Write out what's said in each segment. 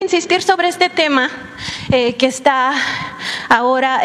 Insistir sobre este tema que está ahora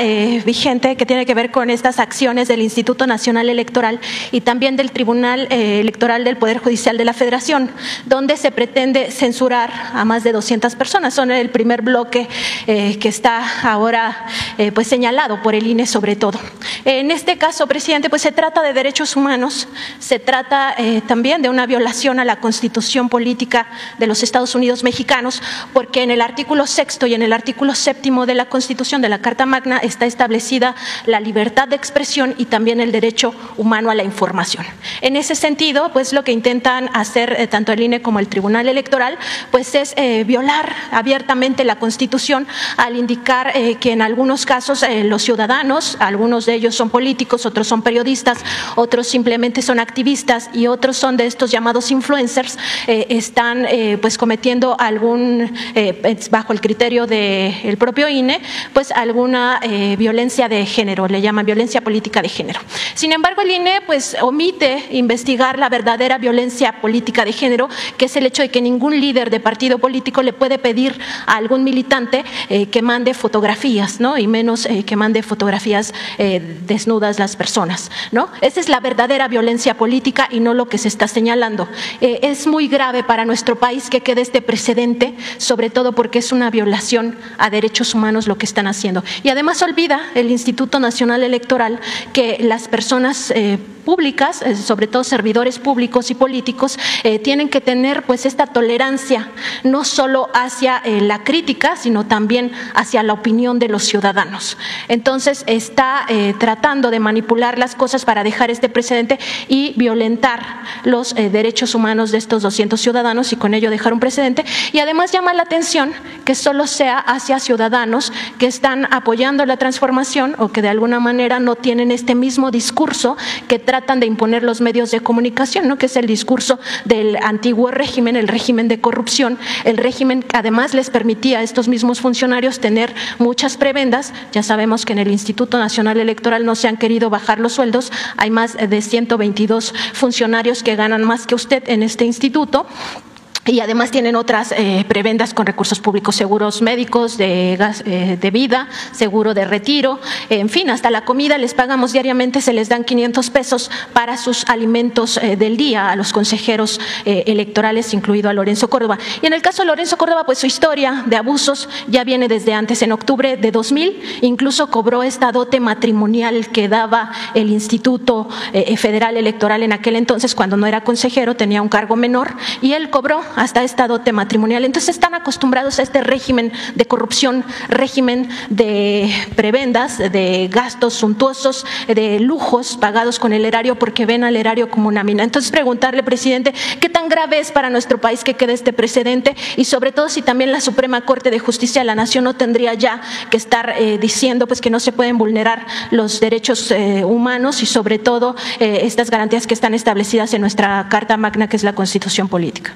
vigente, que tiene que ver con estas acciones del Instituto Nacional Electoral y también del Tribunal Electoral del Poder Judicial de la Federación, donde se pretende censurar a más de 200 personas. Son el primer bloque que está ahora pues señalado por el INE sobre todo. En este caso, presidente, pues se trata de derechos humanos, se trata también de una violación a la Constitución Política de los Estados Unidos mexicanos, porque en el artículo 6º y en el artículo 7º de la Constitución, de la Carta Magna, está establecida la libertad de expresión y también el derecho humano a la información. En ese sentido, pues lo que intentan hacer tanto el INE como el Tribunal Electoral, pues es violar abiertamente la Constitución al indicar que en algunos casos los ciudadanos, algunos de ellos son políticos, otros son periodistas, otros simplemente son activistas y otros son de estos llamados influencers, están pues cometiendo algún bajo el criterio del propio INE, pues alguna violencia de género, le llaman violencia política de género. Sin embargo, el INE pues omite investigar la verdadera violencia política de género, que es el hecho de que ningún líder de partido político le puede pedir a algún militante que mande fotografías, ¿no? Y menos que mande fotografías desnudas las personas, ¿no? Esa es la verdadera violencia política y no lo que se está señalando. Es muy grave para nuestro país que quede este precedente, sobre todo porque es una violación a derechos humanos lo que están haciendo. Y además olvida el Instituto Nacional Electoral que las personas públicas, sobre todo servidores públicos y políticos, tienen que tener pues esta tolerancia no solo hacia la crítica, sino también hacia la opinión de los ciudadanos. Entonces está tratando de manipular las cosas para dejar este precedente y violentar los derechos humanos de estos 200 ciudadanos y con ello dejar un precedente. Y además llama la atención que solo sea hacia ciudadanos que están apoyando la transformación o que de alguna manera no tienen este mismo discurso que tratan de imponer los medios de comunicación, ¿no? Que es el discurso del antiguo régimen, el régimen de corrupción, el régimen que además les permitía a estos mismos funcionarios tener muchas prebendas. Ya sabemos que en el Instituto Nacional Electoral no se han querido bajar los sueldos, hay más de 122 funcionarios que ganan más que usted en este instituto. Y además tienen otras prebendas con recursos públicos, seguros médicos, de vida, seguro de retiro, en fin, hasta la comida les pagamos diariamente, se les dan 500 pesos para sus alimentos del día a los consejeros electorales, incluido a Lorenzo Córdoba. Y en el caso de Lorenzo Córdoba, pues su historia de abusos ya viene desde antes. En octubre de 2000 incluso cobró esta dote matrimonial que daba el Instituto Federal Electoral en aquel entonces, cuando no era consejero, tenía un cargo menor, y él cobró hasta esta dote matrimonial. Entonces están acostumbrados a este régimen de corrupción, régimen de prebendas, de gastos suntuosos, de lujos pagados con el erario porque ven al erario como una mina. Entonces preguntarle, presidente, ¿qué tan grave es para nuestro país que quede este precedente? Y sobre todo si también la Suprema Corte de Justicia de la Nación no tendría ya que estar diciendo pues que no se pueden vulnerar los derechos humanos y sobre todo estas garantías que están establecidas en nuestra Carta Magna, que es la Constitución Política.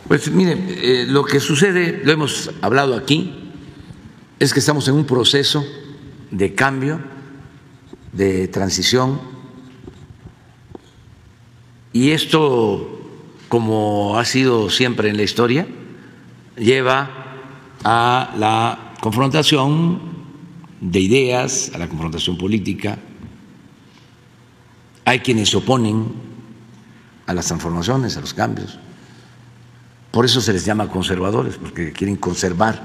Pues mire, lo que sucede, lo hemos hablado aquí, es que estamos en un proceso de cambio, de transición, y esto, como ha sido siempre en la historia, lleva a la confrontación de ideas, a la confrontación política. Hay quienes se oponen a las transformaciones, a los cambios. Por eso se les llama conservadores, porque quieren conservar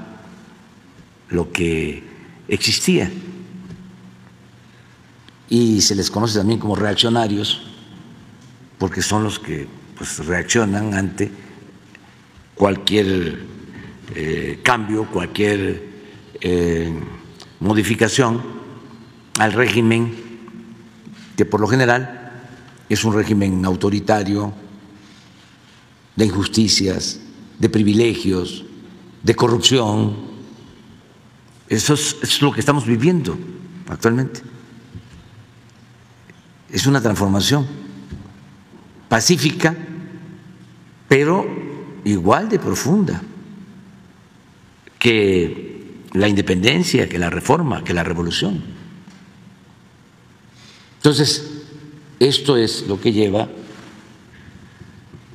lo que existía. Y se les conoce también como reaccionarios, porque son los que pues reaccionan ante cualquier cambio, cualquier modificación al régimen, que por lo general es un régimen autoritario, de injusticias, de privilegios, de corrupción. Eso es lo que estamos viviendo actualmente. Es una transformación pacífica, pero igual de profunda que la independencia, que la reforma, que la revolución. Entonces, esto es lo que lleva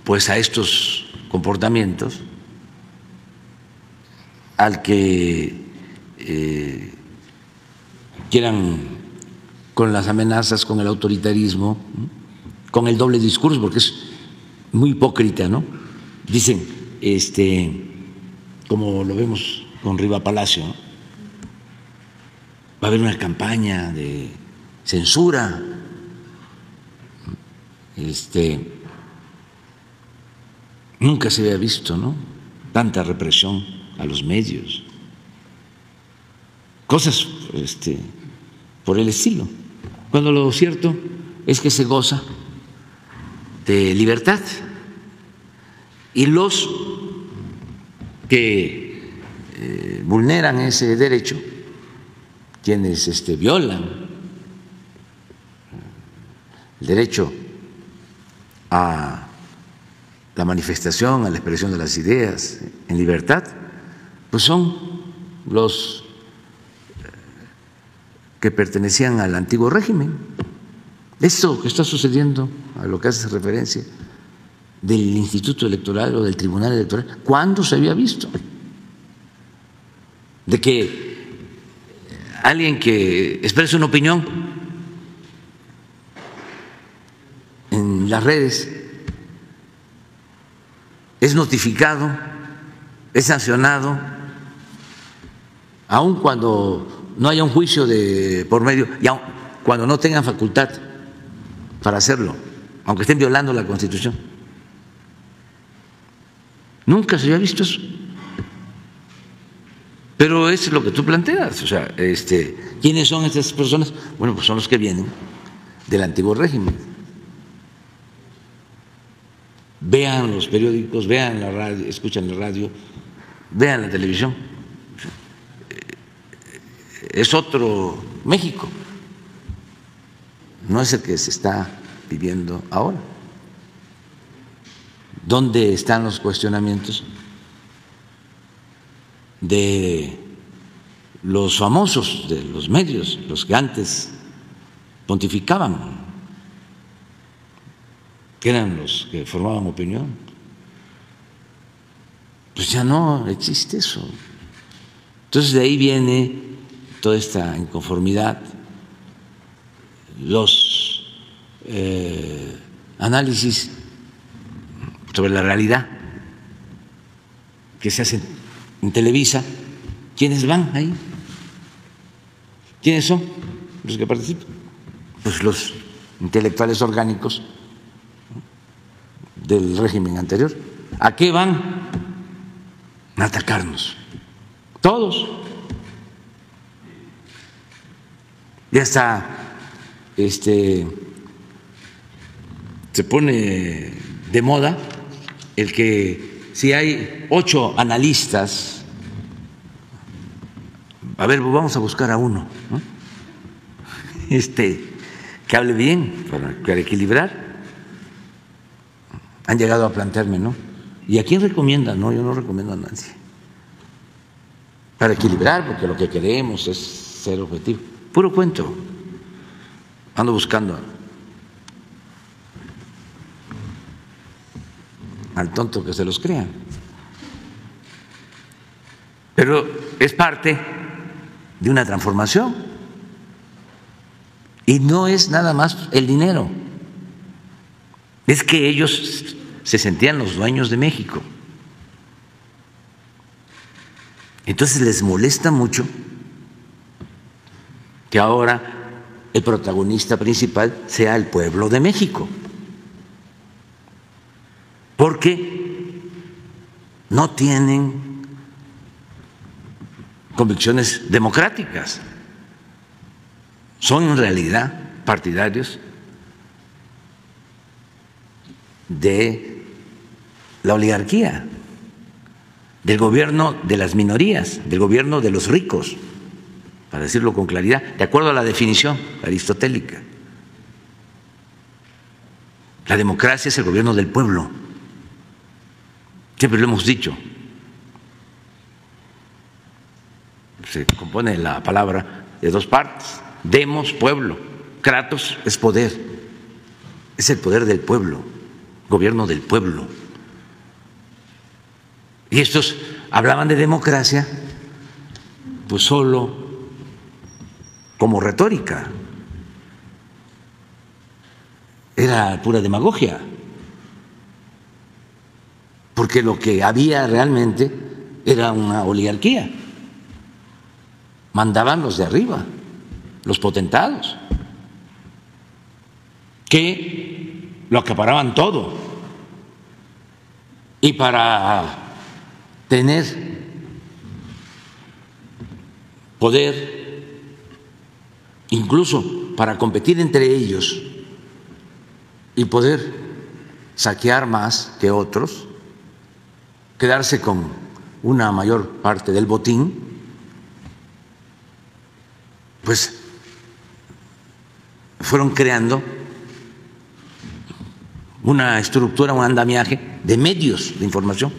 pues a estos comportamientos al que quieran con las amenazas, con el autoritarismo, con el doble discurso, porque es muy hipócrita, ¿no? Dicen, como lo vemos con Riva Palacio, ¿no? Va a haber una campaña de censura, nunca se había visto, ¿no? Tanta represión a los medios, cosas por el estilo, cuando lo cierto es que se goza de libertad y los que vulneran ese derecho, quienes violan el derecho a la manifestación, a la expresión de las ideas en libertad, pues son los que pertenecían al antiguo régimen. Esto que está sucediendo, a lo que hace referencia del Instituto Electoral o del Tribunal Electoral, ¿cuándo se había visto? De que alguien que expresa una opinión en las redes es notificado, es sancionado, aun cuando no haya un juicio de por medio y aun cuando no tengan facultad para hacerlo, aunque estén violando la Constitución. Nunca se había visto eso. Pero es lo que tú planteas, o sea, ¿quiénes son estas personas? Bueno, pues son los que vienen del antiguo régimen. Vean los periódicos, vean la radio, escuchan la radio, vean la televisión. Es otro México, no es el que se está viviendo ahora. ¿Dónde están los cuestionamientos de los famosos, de los medios, los que antes pontificaban, que eran los que formaban opinión? Pues ya no existe eso. Entonces de ahí viene toda esta inconformidad, los análisis sobre la realidad que se hacen en Televisa. ¿Quiénes van ahí? ¿Quiénes son los que participan? Pues los intelectuales orgánicos del régimen anterior. ¿A qué van? A atacarnos. Todos. Ya está, se pone de moda el que si hay 8 analistas, a ver, vamos a buscar a uno, ¿no? Que hable bien para equilibrar. Han llegado a plantearme, ¿no? ¿Y a quién recomiendan? No, yo no recomiendo a nadie. Para equilibrar, porque lo que queremos es ser objetivo. Puro cuento. Ando buscando al tonto que se los crea. Pero es parte de una transformación. Y no es nada más el dinero. Es que ellos se sentían los dueños de México. Entonces les molesta mucho que ahora el protagonista principal sea el pueblo de México, porque no tienen convicciones democráticas, son en realidad partidarios de la oligarquía, del gobierno de las minorías, del gobierno de los ricos, para decirlo con claridad, de acuerdo a la definición aristotélica. La democracia es el gobierno del pueblo, siempre lo hemos dicho. Se compone la palabra de 2 partes, demos, pueblo, kratos es poder, es el poder del pueblo, gobierno del pueblo. Y estos hablaban de democracia pues solo como retórica, era pura demagogia, porque lo que había realmente era una oligarquía, mandaban los de arriba, los potentados, que lo acaparaban todo, y para tener poder, incluso para competir entre ellos y poder saquear más que otros, quedarse con una mayor parte del botín, pues fueron creando una estructura, un andamiaje de medios de información.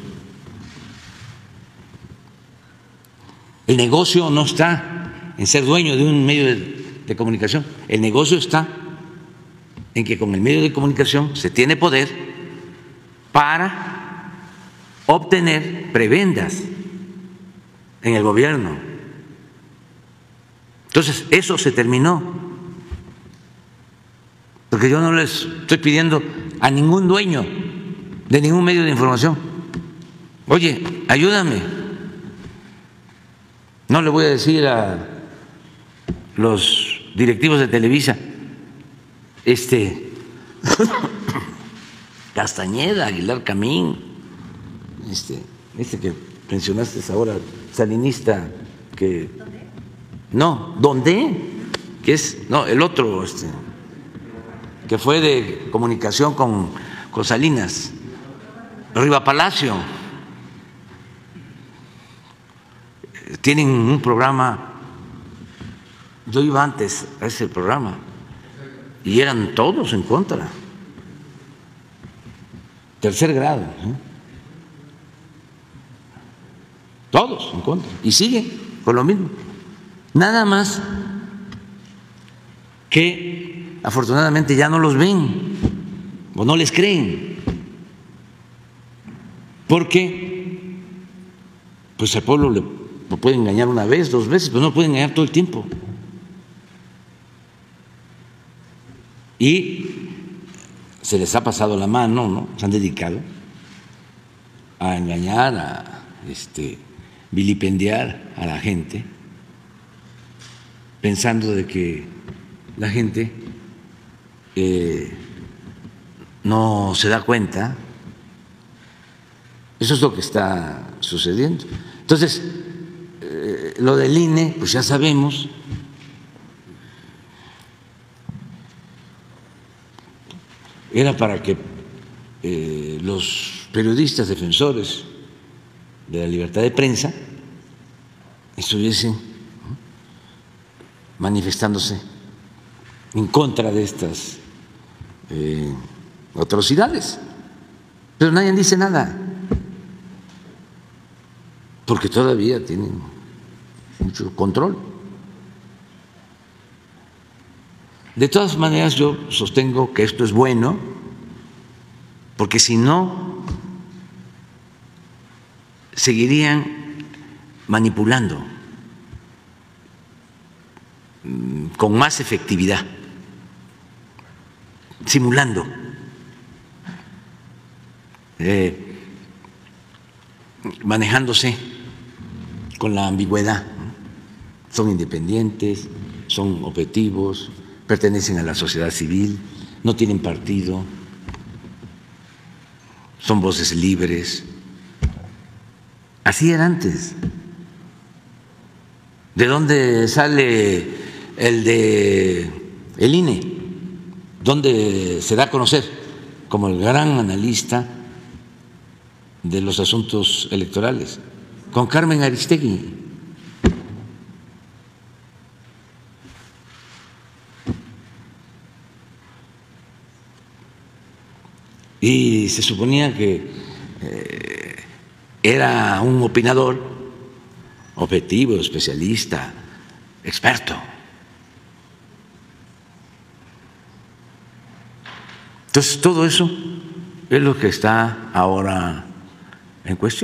El negocio no está en ser dueño de un medio de comunicación, el negocio está en que con el medio de comunicación se tiene poder para obtener prebendas en el gobierno. Entonces, eso se terminó, porque yo no les estoy pidiendo a ningún dueño de ningún medio de información: oye, ayúdame. No le voy a decir a los directivos de Televisa, Castañeda, Aguilar Camín, que mencionaste ahora, salinista, que no, ¿dónde? Que es, no, el otro, que fue de comunicación con Salinas, Riva Palacio. Tienen un programa, yo iba antes a ese programa y eran todos en contra, tercer grado, todos en contra, y siguen con lo mismo, nada más que afortunadamente ya no los ven o no les creen, porque pues al pueblo lo pueden engañar una vez, dos veces, pero no lo pueden engañar todo el tiempo. Y se les ha pasado la mano, ¿no? Se han dedicado a engañar, a vilipendiar a la gente, pensando de que la gente no se da cuenta. Eso es lo que está sucediendo. Entonces, lo del INE, pues ya sabemos, era para que los periodistas defensores de la libertad de prensa estuviesen manifestándose en contra de estas atrocidades, pero nadie dice nada, porque todavía tienen mucho control. De todas maneras, yo sostengo que esto es bueno, porque si no, seguirían manipulando con más efectividad, simulando, manejándose con la ambigüedad. Son independientes, son objetivos, pertenecen a la sociedad civil, no tienen partido, son voces libres. Así era antes. ¿De dónde sale el INE? ¿Dónde se da a conocer como el gran analista de los asuntos electorales? Con Carmen Aristegui. Y se suponía que era un opinador objetivo, especialista, experto. Entonces, todo eso es lo que está ahora en cuestión.